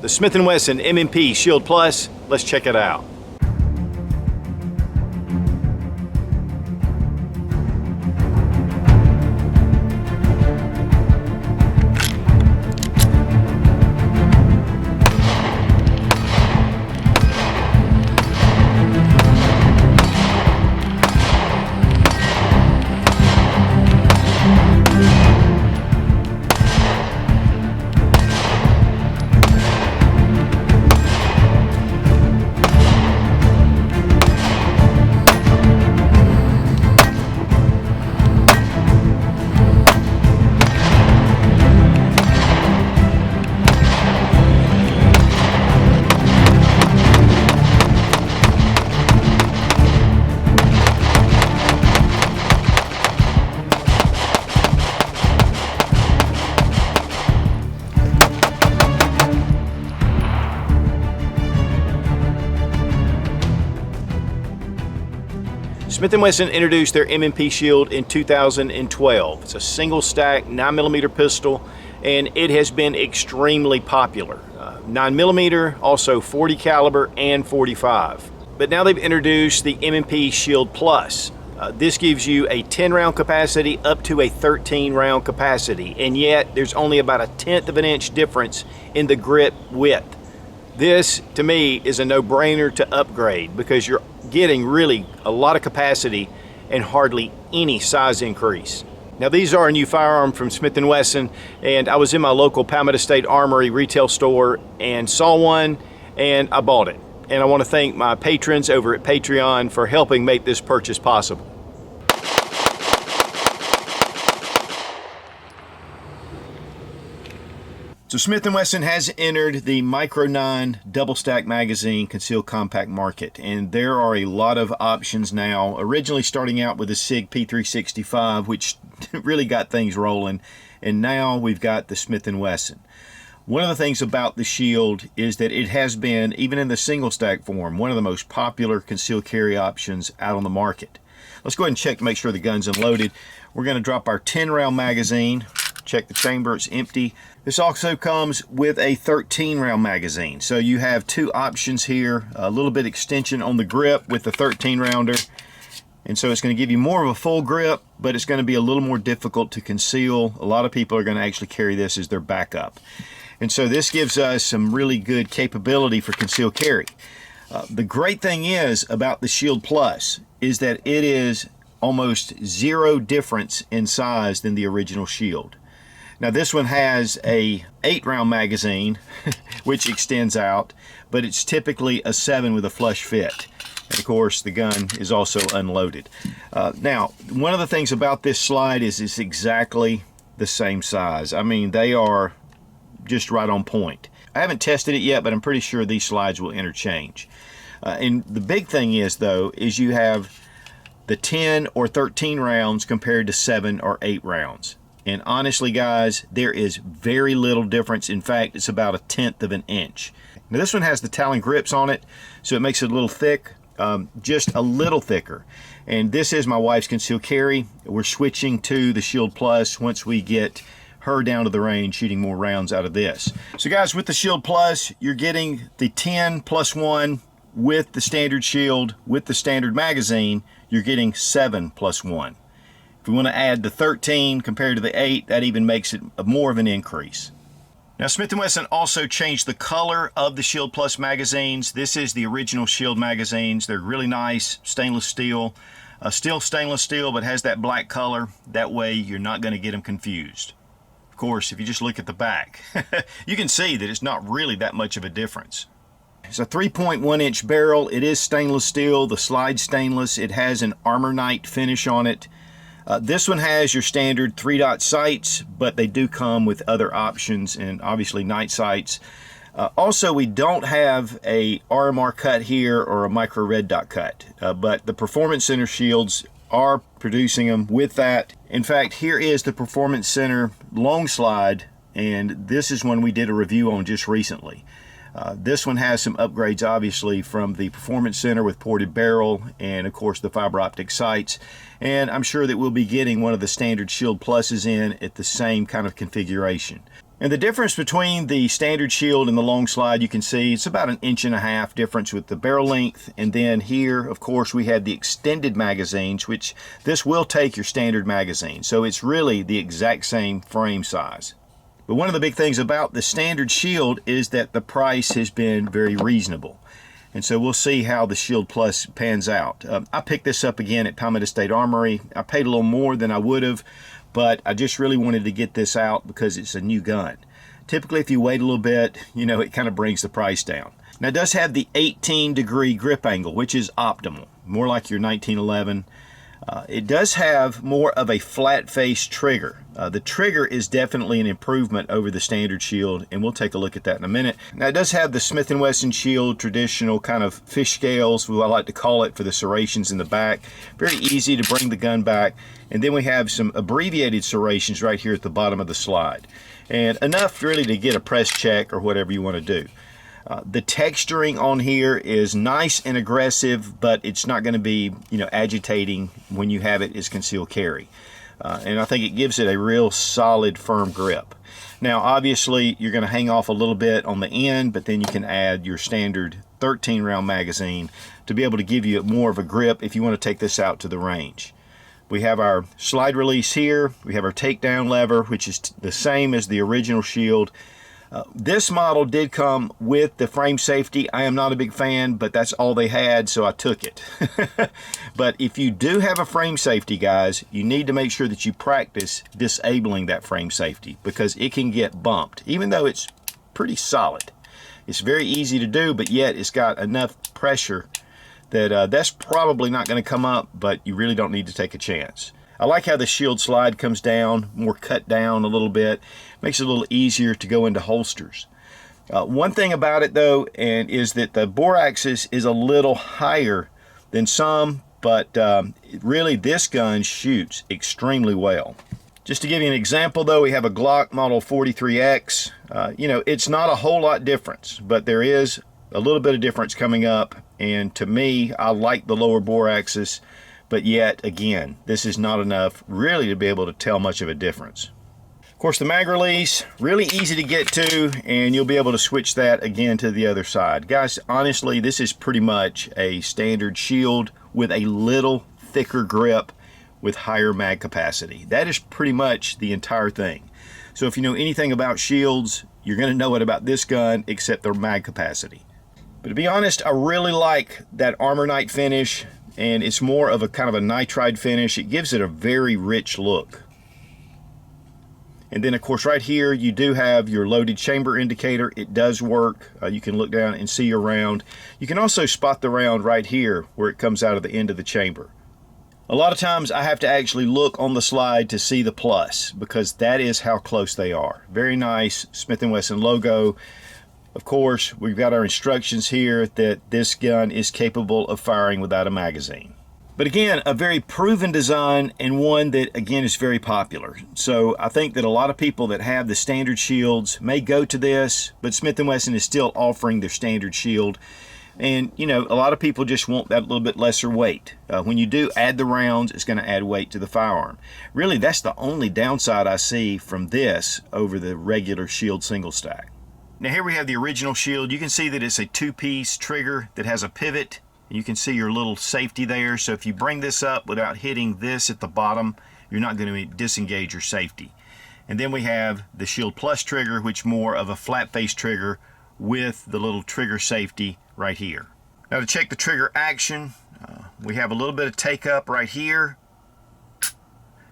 the Smith & Wesson M&P Shield Plus. Let's check it out. Smith & Wesson introduced their M&P Shield in 2012. It's a single stack 9mm pistol, and it has been extremely popular. 9mm, also 40 caliber and 45. But now they've introduced the M&P Shield Plus. This gives you a 10 round capacity up to a 13 round capacity, and yet there's only about a 1/10 of an inch difference in the grip width. This, to me, is a no-brainer to upgrade because you're getting really a lot of capacity and hardly any size increase. Now, these are a new firearm from Smith & Wesson, and I was in my local Palmetto State Armory retail store and saw one, and I bought it. And I want to thank my patrons over at Patreon for helping make this purchase possible. So Smith & Wesson has entered the Micro 9 double stack magazine concealed compact market, and there are a lot of options now. Originally starting out with the Sig P365, which really got things rolling, and now we've got the Smith & Wesson. One of the things about the Shield is that it has been, even in the single stack form, one of the most popular concealed carry options out on the market. Let's go ahead and check to make sure the gun's unloaded. We're going to drop our 10 round magazine. Check the chamber, it's empty. This also comes with a 13 round magazine. So you have two options here, a little bit extension on the grip with the 13 rounder. And so it's going to give you more of a full grip, but it's going to be a little more difficult to conceal. A lot of people are going to actually carry this as their backup. And so this gives us some really good capability for concealed carry. The great thing is about the Shield Plus is that it is almost zero difference in size than the original Shield. Now this one has a 8 round magazine, which extends out, but it's typically a 7 with a flush fit. And of course, the gun is also unloaded. Now, one of the things about this slide is it's exactly the same size. I mean, they are just right on point. I haven't tested it yet, but I'm pretty sure these slides will interchange. And the big thing is, though, is you have the 10 or 13 rounds compared to 7 or 8 rounds. And honestly, guys, there is very little difference. In fact, it's about a 1/10 of an inch. Now this one has the Talon grips on it, so it makes it a little thick, just a little thicker. And this is my wife's concealed carry. We're switching to the Shield Plus once we get her down to the range shooting more rounds out of this. So guys, with the Shield Plus, you're getting the 10 plus 1 with the standard Shield. With the standard magazine, you're getting 7 plus 1. If we want to add the 13 compared to the 8, that even makes it more of an increase. Now Smith & Wesson also changed the color of the Shield Plus magazines. This is the original Shield magazines. They're really nice, stainless steel. Still stainless steel, but has that black color. That way you're not going to get them confused. Of course, if you just look at the back, you can see that it's not really that much of a difference. It's a 3.1 inch barrel. It is stainless steel. The slide stainless. It has an Armor Night finish on it. This one has your standard 3-dot sights, but they do come with other options and obviously night sights. Also, we don't have a RMR cut here or a micro red dot cut, but the Performance Center shields are producing them with that. In fact, here is the Performance Center long slide, and this is one we did a review on just recently. This one has some upgrades, obviously, from the Performance Center with ported barrel and, of course, the fiber optic sights. And I'm sure that we'll be getting one of the standard Shield Pluses in at the same kind of configuration. And the difference between the standard shield and the long slide, you can see it's about 1.5 inches difference with the barrel length. And then here, of course, we have the extended magazines, which this will take your standard magazine. So it's really the exact same frame size. But one of the big things about the standard shield is that the price has been very reasonable. And so we'll see how the Shield Plus pans out. I picked this up again at Palmetto State Armory. I paid a little more than I would have, but I just really wanted to get this out because it's a new gun. Typically, if you wait a little bit, you know, it kind of brings the price down. Now, it does have the 18-degree grip angle, which is optimal, more like your 1911. It does have more of a flat face trigger. The trigger is definitely an improvement over the standard shield, and we'll take a look at that in a minute. Now, it does have the Smith & Wesson shield, traditional kind of fish scales, what I like to call it, for the serrations in the back. Very easy to bring the gun back. And then we have some abbreviated serrations right here at the bottom of the slide. And enough really to get a press check or whatever you want to do. The texturing on here is nice and aggressive, but it's not going to be, you know, agitating when you have it as concealed carry. And I think it gives it a real solid, firm grip. Now, obviously, you're going to hang off a little bit on the end, but then you can add your standard 13-round magazine to be able to give you more of a grip if you want to take this out to the range. We have our slide release here. We have our takedown lever, which is the same as the original shield. This model did come with the frame safety. I am not a big fan, but that's all they had, so I took it. But if you do have a frame safety, guys, you need to make sure that you practice disabling that frame safety because it can get bumped, even though it's pretty solid. It's very easy to do, but yet it's got enough pressure that that's probably not going to come up, but you really don't need to take a chance. I like how the shield slide comes down, more cut down a little bit. Makes it a little easier to go into holsters. One thing about it though, and is that the bore axis is a little higher than some, but really this gun shoots extremely well. Just to give you an example though, we have a Glock Model 43X. You know, it's not a whole lot difference, but there is a little bit of difference coming up. And to me, I like the lower bore axis. But yet, again, this is not enough really to be able to tell much of a difference. Of course, the mag release, really easy to get to, and you'll be able to switch that again to the other side. Guys, honestly, this is pretty much a standard shield with a little thicker grip with higher mag capacity. That is pretty much the entire thing. So if you know anything about shields, you're going to know it about this gun except their mag capacity. But to be honest, I really like that Armor Night finish. And it's more of a kind of a nitride finish. It gives it a very rich look. And then of course right here you do have your loaded chamber indicator. It does work. You can look down and see your round. You can also spot the round right here where it comes out of the end of the chamber. A lot of times I have to actually look on the slide to see the plus because that is how close they are. Very nice Smith & Wesson logo. Of course, we've got our instructions here that this gun is capable of firing without a magazine. But again, a very proven design and one that, again, is very popular. So I think that a lot of people that have the standard shields may go to this, but Smith & Wesson is still offering their standard shield. And, you know, a lot of people just want that little bit lesser weight. When you do add the rounds, it's going to add weight to the firearm. Really, that's the only downside I see from this over the regular shield single stack. Now here we have the original shield. You can see that it's a two-piece trigger that has a pivot. You can see your little safety there. So if you bring this up without hitting this at the bottom, you're not going to disengage your safety. And then we have the Shield Plus trigger, which more of a flat face trigger with the little trigger safety right here. Now to check the trigger action, we have a little bit of take up right here.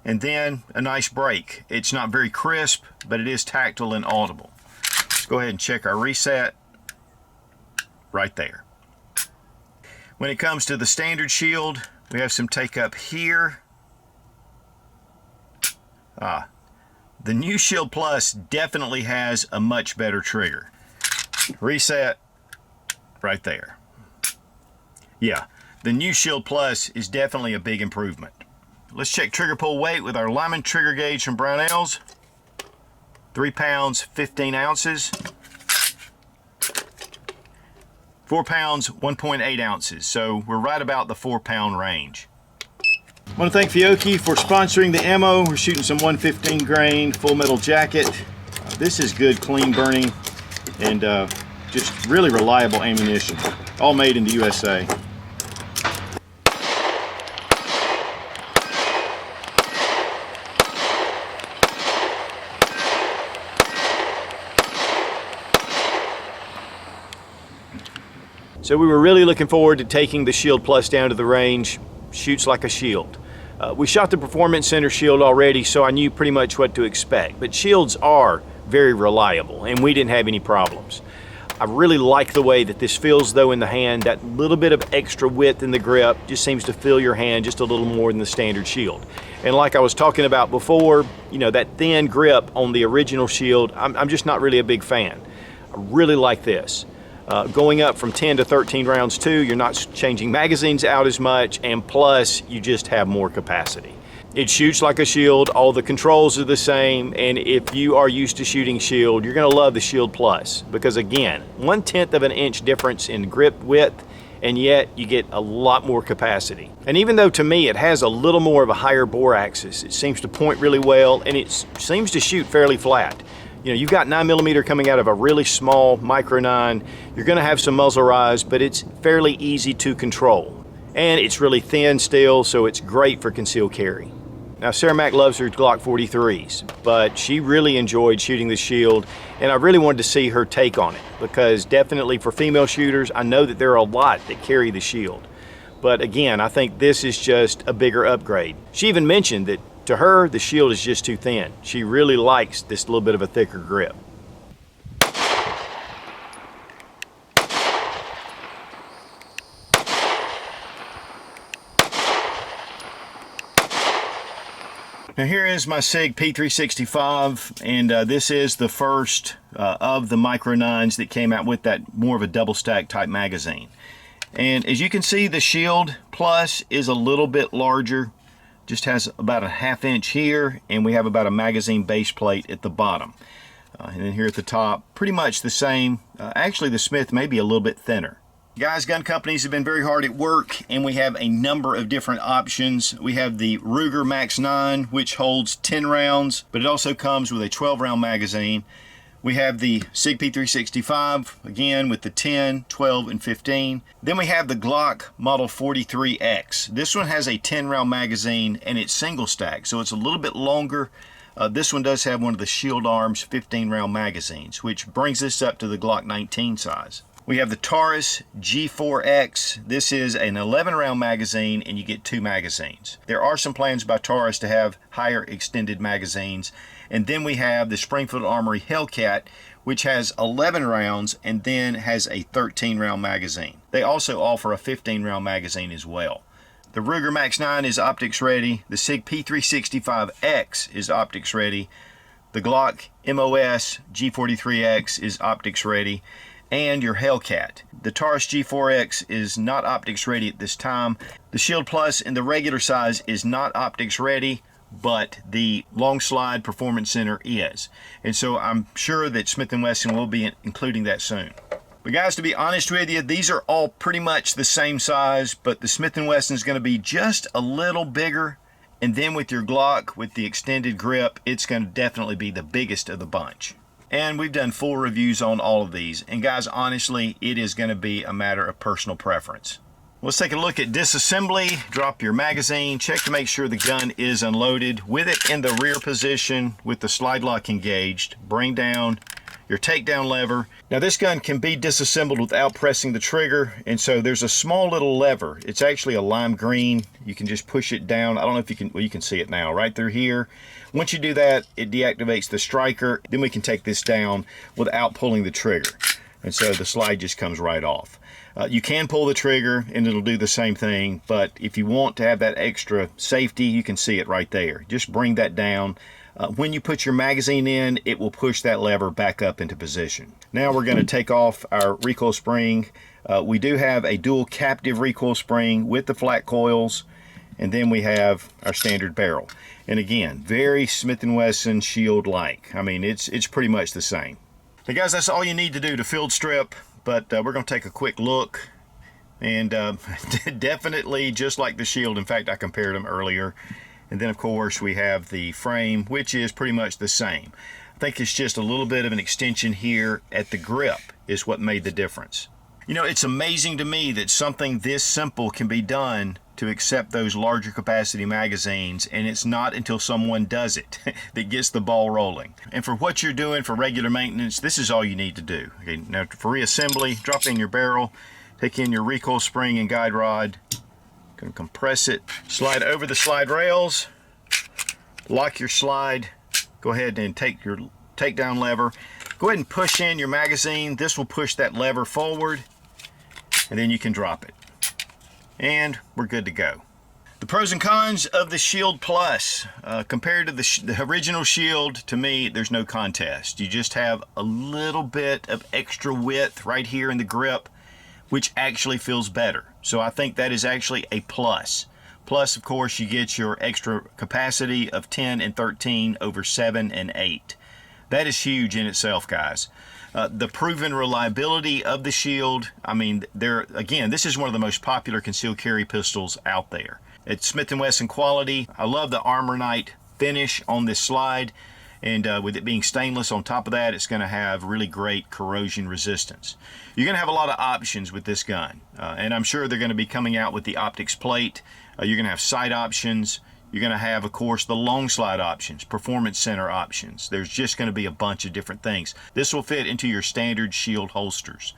And then a nice break. It's not very crisp, but it is tactile and audible. Go ahead and check our reset right there. When it comes to the standard shield, we have some take up here. The new Shield Plus definitely has a much better trigger. Reset right there. Yeah, the new Shield Plus is definitely a big improvement. Let's check trigger pull weight with our Lyman trigger gauge from Brownells. 3 pounds, 15 ounces. 4 pounds, 1.8 ounces. So we're right about the 4-pound range. I want to thank Fiocchi for sponsoring the ammo. We're shooting some 115 grain full metal jacket. This is good, clean burning, and just really reliable ammunition. All made in the USA. So we were really looking forward to taking the Shield Plus down to the range. Shoots like a shield. We shot the Performance Center Shield already, so I knew pretty much what to expect. But shields are very reliable, and we didn't have any problems. I really like the way that this feels though in the hand. That little bit of extra width in the grip just seems to fill your hand just a little more than the standard shield. And like I was talking about before, you know, that thin grip on the original shield, I'm just not really a big fan. I really like this. Going up from 10 to 13 rounds too, you're not changing magazines out as much, and plus you just have more capacity. It shoots like a shield, all the controls are the same, and if you are used to shooting shield, you're gonna love the Shield Plus, because again, 1/10 of an inch difference in grip width, and yet you get a lot more capacity. And even though to me it has a little more of a higher bore axis, it seems to point really well, and it seems to shoot fairly flat. You know, you've got 9mm coming out of a really small micro 9. You're gonna have some muzzle rise, but it's fairly easy to control. And it's really thin still, so it's great for concealed carry. Now, Sarah Mac loves her Glock 43s, but she really enjoyed shooting the Shield, and I really wanted to see her take on it, because definitely for female shooters, I know that there are a lot that carry the Shield. But again, I think this is just a bigger upgrade. She even mentioned that to her, the Shield is just too thin. She really likes this little bit of a thicker grip. Now here is my Sig P365, and this is the first of the Micro 9s that came out with that more of a double stack type magazine. And as you can see, the Shield Plus is a little bit larger. Just has about a 1/2 inch here, and we have about a magazine base plate at the bottom. And then here at the top, pretty much the same. Actually, the Smith may be a little bit thinner. Guys, gun companies have been very hard at work, and we have a number of different options. We have the Ruger Max 9, which holds 10 rounds, but it also comes with a 12-round magazine. We have the Sig P365, again with the 10, 12, and 15. Then we have the Glock Model 43X. This one has a 10-round magazine, and it's single stack, so it's a little bit longer. This one does have one of the Shield Arms 15-round magazines, which brings this up to the Glock 19 size. We have the Taurus G4X. This is an 11-round magazine, and you get 2 magazines. There are some plans by Taurus to have higher extended magazines. And then we have the Springfield Armory Hellcat, which has 11 rounds and then has a 13-round magazine. They also offer a 15-round magazine as well. The Ruger Max 9 is optics ready. The Sig P365X is optics ready. The Glock MOS G43X is optics ready. And your Hellcat. The Taurus G4X is not optics ready at this time. The Shield Plus in the regular size is not optics ready, but the long slide Performance Center is. And so I'm sure that Smith & Wesson will be including that soon. But guys, to be honest with you, these are all pretty much the same size, but the Smith & Wesson is going to be just a little bigger. And then with your Glock, with the extended grip, it's going to definitely be the biggest of the bunch. And we've done full reviews on all of these. And guys, honestly, it is going to be a matter of personal preference. Let's take a look at disassembly. Drop your magazine, check to make sure the gun is unloaded. With it in the rear position with the slide lock engaged, bring down your takedown lever. Now this gun can be disassembled without pressing the trigger, and so there's a small little lever. It's actually a lime green. You can just push it down. I don't know if you can, well, you can see it now right through here. Once you do that, it deactivates the striker. Then we can take this down without pulling the trigger. And so the slide just comes right off. You can pull the trigger and it'll do the same thing, but if you want to have that extra safety, you can see it right there. Just bring that down. When you put your magazine in, it will push that lever back up into position. Now we're going to take off our recoil spring. We do have a dual captive recoil spring with the flat coils, and then we have our standard barrel. And again, very Smith & Wesson Shield-like. I mean, it's pretty much the same. Hey guys, that's all you need to do to field strip, but we're going to take a quick look. And definitely just like the Shield. In fact, I compared them earlier. And then of course we have the frame, which is pretty much the same. think it's just a little bit of an extension here at the grip is what made the difference. You know, it's amazing to me that something this simple can be done to accept those larger capacity magazines, and it's not until someone does it that gets the ball rolling. And for what you're doing for regular maintenance, this is all you need to do. Okay, now for reassembly, drop in your barrel, take in your recoil spring and guide rod, gonna compress it, slide over the slide rails, lock your slide, go ahead and take your takedown lever, go ahead and push in your magazine. This will push that lever forward, and then you can drop it. And we're good to go. The pros and cons of the Shield Plus. Compared to the original Shield, to me, there's no contest. You just have a little bit of extra width right here in the grip, which actually feels better. So I think that is actually a plus. Plus, of course, you get your extra capacity of 10 and 13 over 7 and 8. That is huge in itself, guys. The proven reliability of the Shield, I mean, again, this is one of the most popular concealed carry pistols out there. It's Smith & Wesson quality. I love the Armor Night finish on this slide, and with it being stainless on top of that, it's going to have really great corrosion resistance. You're going to have a lot of options with this gun, and I'm sure they're going to be coming out with the optics plate. You're going to have sight options. You're going to have, of course, the long slide options, performance center options. There's just going to be a bunch of different things. This will fit into your standard Shield holsters.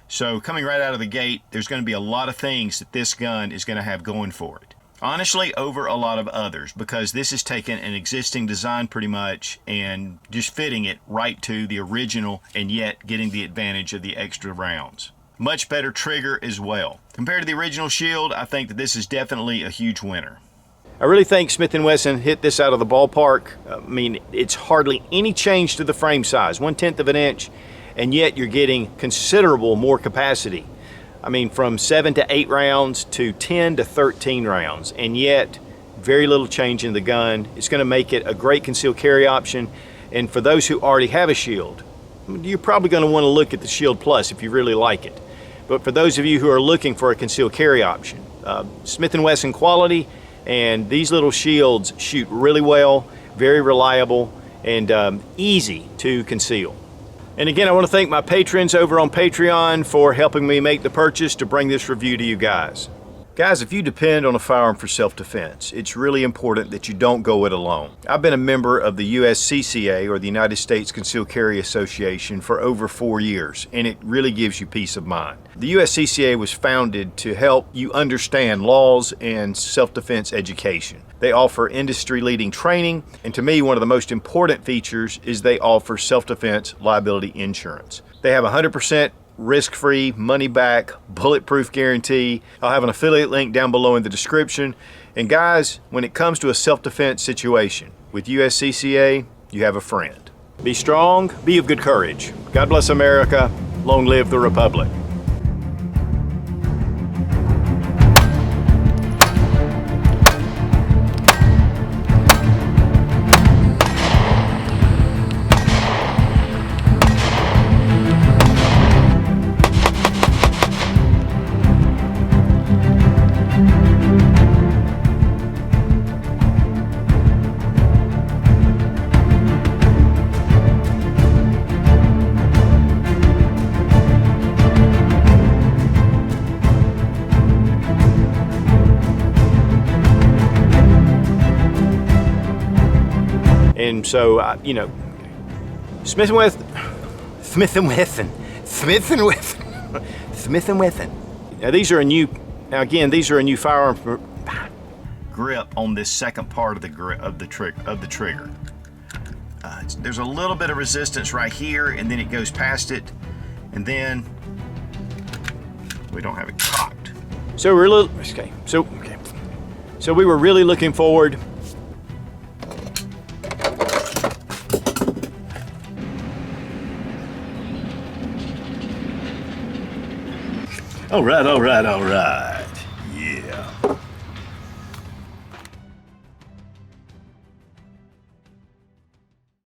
So coming right out of the gate, there's going to be a lot of things that this gun is going to have going for it. Honestly, over a lot of others, because this is taking an existing design pretty much and just fitting it right to the original, and yet getting the advantage of the extra rounds. Much better trigger as well. Compared to the original Shield, I think that this is definitely a huge winner. I really think Smith & Wesson hit this out of the ballpark. I mean, it's hardly any change to the frame size, 1/10 of an inch, and yet you're getting considerable more capacity. I mean, from 7 to 8 rounds to 10 to 13 rounds, and yet very little change in the gun. It's going to make it a great concealed carry option, and for those who already have a Shield, you're probably going to want to look at the Shield Plus if you really like it. But for those of you who are looking for a concealed carry option, Smith & Wesson quality, and these little shields shoot really well, very reliable, and easy to conceal. And again, I want to thank my patrons over on Patreon for helping me make the purchase to bring this review to you guys. Guys, if you depend on a firearm for self-defense, it's really important that you don't go it alone. I've been a member of the USCCA, or the United States Concealed Carry Association, for over 4 years, and it really gives you peace of mind. The USCCA was founded to help you understand laws and self-defense education. They offer industry-leading training, and to me, one of the most important features is they offer self-defense liability insurance. They have 100% risk-free, money-back, bulletproof guarantee. I'll have an affiliate link down below in the description. And guys, when it comes to a self-defense situation with USCCA, you have a friend. Be strong, be of good courage. God bless America. Long live the Republic. And so, you know, Smith & Wesson. Now these are a new firearm grip on this second part of the grip of the trigger. There's a little bit of resistance right here, and then it goes past it, and then we don't have it cocked. So we're a little okay. So we were really looking forward. All right. Yeah.